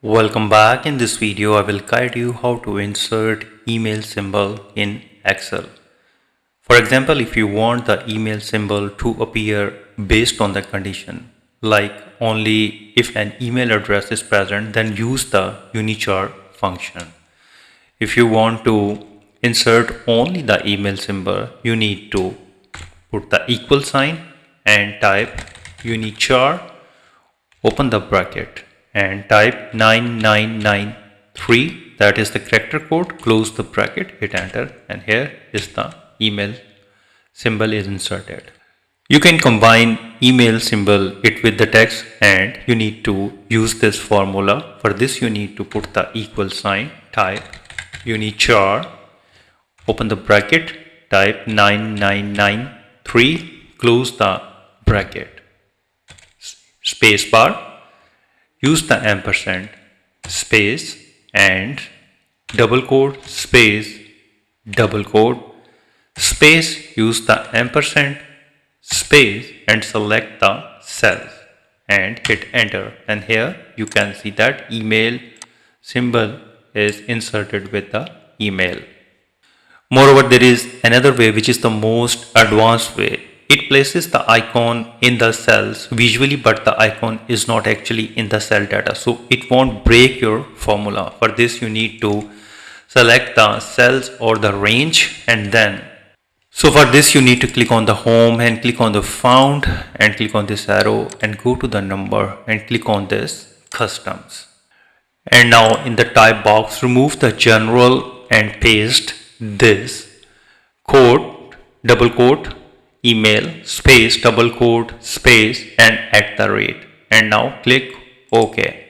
Welcome back. In this video, I will guide you how to insert email symbol in Excel. For example, if you want the email symbol to appear based on the condition, like only if an email address is present, then use the unichar function. If you want to insert only the email symbol, you need to put the equal sign and type unichar, open the bracket and type 9993, that is the character code, close the bracket, hit enter, and here is the email symbol is inserted. You can combine email symbol it with the text, and you need to use this formula. For this you need to put the equal sign, type unichar, open the bracket, type 9993, close the bracket, space bar, use the ampersand, space and double quote, space, double quote, space, use the ampersand, space and select the cells and hit enter, and here you can see that email symbol is inserted with the email. Moreover, there is another way which is the most advanced way. It places the icon in the cells visually, but the icon is not actually in the cell data, so it won't break your formula. For this you need to select the cells or the range, and then for this you need to click on the home and click on the found and click on this arrow and go to the number and click on this customs. And now in the type box, remove the general and paste this quote, double quote, email, space, double quote, space and @ and now click OK.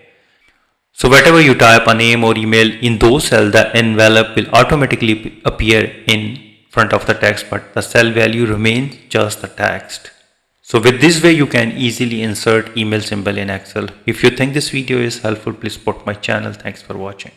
So whatever you type a name or email in those cells, the envelope will automatically appear in front of the text, but the cell value remains just the text. So with this way you can easily insert email symbol in Excel. If you think this video is helpful, please support my channel. Thanks for watching.